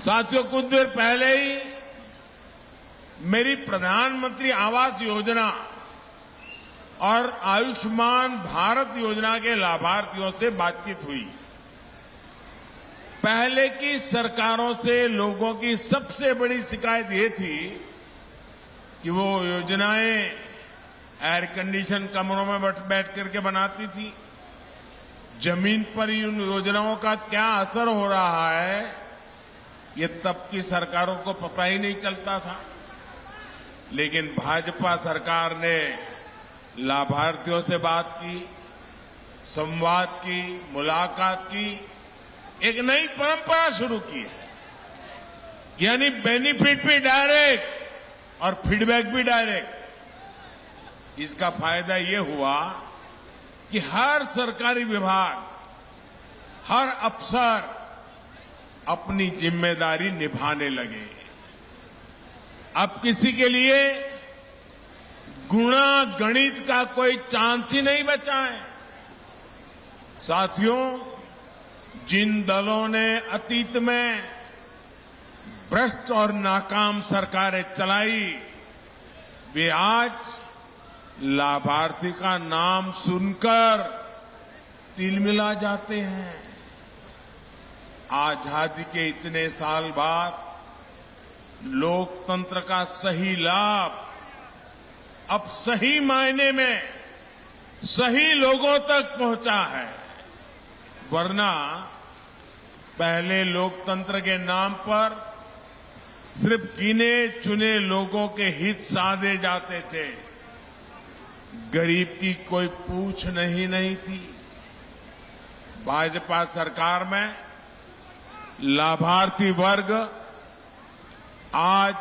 साथियों, कुछ देर पहले ही मेरी प्रधानमंत्री आवास योजना और आयुष्मान भारत योजना के लाभार्थियों से बातचीत हुई। पहले की सरकारों से लोगों की सबसे बड़ी शिकायत ये थी कि वो योजनाएं एयर कंडीशन कमरों में बैठ करके बनाती थी। जमीन पर इन योजनाओं का क्या असर हो रहा है, ये तब की सरकारों को पता ही नहीं चलता था। लेकिन भाजपा सरकार ने लाभार्थियों से बात की, संवाद की, मुलाकात की, एक नई परंपरा शुरू की है। यानी बेनिफिट भी डायरेक्ट और फीडबैक भी डायरेक्ट। इसका फायदा ये हुआ कि हर सरकारी विभाग, हर अफसर अपनी जिम्मेदारी निभाने लगे। अब किसी के लिए गुणा गणित का कोई चांस ही नहीं बचा है। साथियों, जिन दलों ने अतीत में भ्रष्ट और नाकाम सरकारें चलाई, वे आज लाभार्थी का नाम सुनकर तिलमिला जाते हैं। आजादी के इतने साल बाद लोकतंत्र का सही लाभ अब सही मायने में सही लोगों तक पहुंचा है। वरना पहले लोकतंत्र के नाम पर सिर्फ गिने चुने लोगों के हित साधे जाते थे, गरीब की कोई पूछ नहीं थी। भाजपा सरकार में लाभार्थी वर्ग आज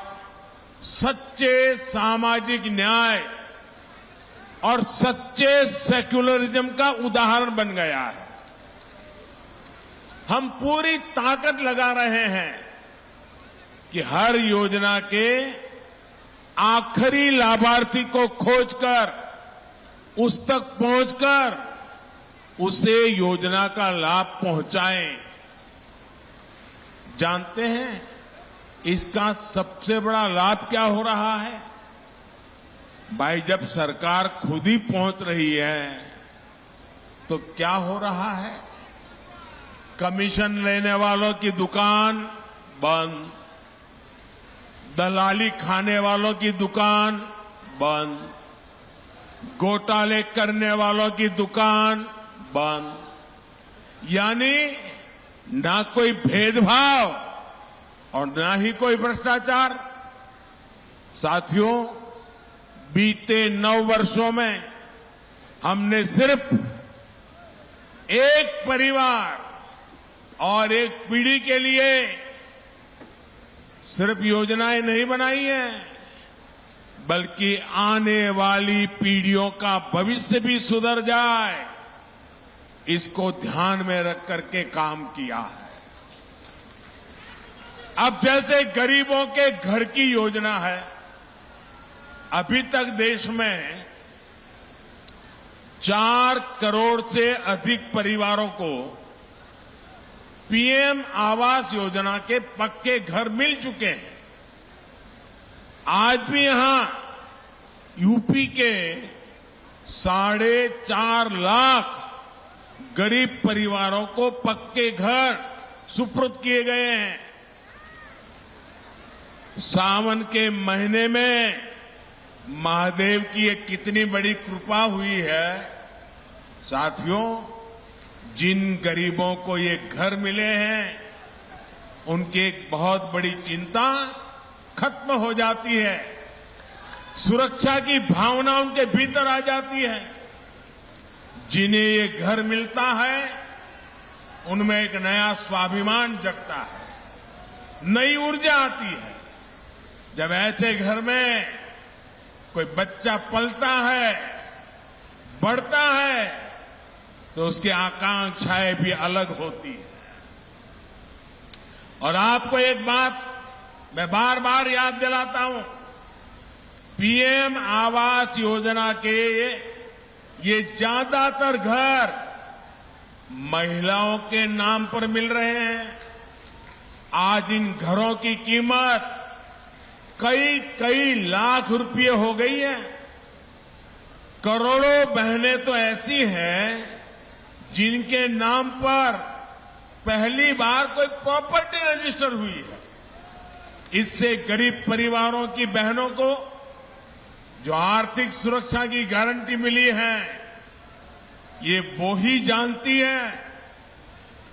सच्चे सामाजिक न्याय और सच्चे सेक्युलरिज्म का उदाहरण बन गया है। हम पूरी ताकत लगा रहे हैं कि हर योजना के आखिरी लाभार्थी को खोजकर, उस तक पहुंचकर उसे योजना का लाभ पहुंचाएं। जानते हैं इसका सबसे बड़ा लाभ क्या हो रहा है? भाई, जब सरकार खुद ही पहुंच रही है तो क्या हो रहा है? कमीशन लेने वालों की दुकान बंद, दलाली खाने वालों की दुकान बंद, घोटाले करने वालों की दुकान बंद। यानी ना कोई भेदभाव और ना ही कोई भ्रष्टाचार। साथियों, बीते 9 वर्षों में हमने सिर्फ एक परिवार और एक पीढ़ी के लिए सिर्फ योजनाएं नहीं बनाई हैं, बल्कि आने वाली पीढ़ियों का भविष्य भी सुधर जाए, इसको ध्यान में रख करके काम किया है। अब जैसे गरीबों के घर की योजना है, अभी तक देश में 4 करोड़ से अधिक परिवारों को पीएम आवास योजना के पक्के घर मिल चुके हैं। आज भी यहां यूपी के 4.5 लाख गरीब परिवारों को पक्के घर सुपुर्द किए गए हैं। सावन के महीने में महादेव की एक कितनी बड़ी कृपा हुई है। साथियों, जिन गरीबों को ये घर मिले हैं, उनकी एक बहुत बड़ी चिंता खत्म हो जाती है। सुरक्षा की भावना उनके भीतर आ जाती है। जिन्हें ये घर मिलता है, उनमें एक नया स्वाभिमान जगता है, नई ऊर्जा आती है। जब ऐसे घर में कोई बच्चा पलता है, बढ़ता है, तो उसकी आकांक्षाएं भी अलग होती है। और आपको एक बात मैं बार बार याद दिलाता हूं, पीएम आवास योजना के ये ज्यादातर घर महिलाओं के नाम पर मिल रहे हैं। आज इन घरों की कीमत कई कई लाख रुपए हो गई है। करोड़ों बहनें तो ऐसी हैं जिनके नाम पर पहली बार कोई प्रॉपर्टी रजिस्टर हुई है। इससे गरीब परिवारों की बहनों को जो आर्थिक सुरक्षा की गारंटी मिली है, ये वो ही जानती है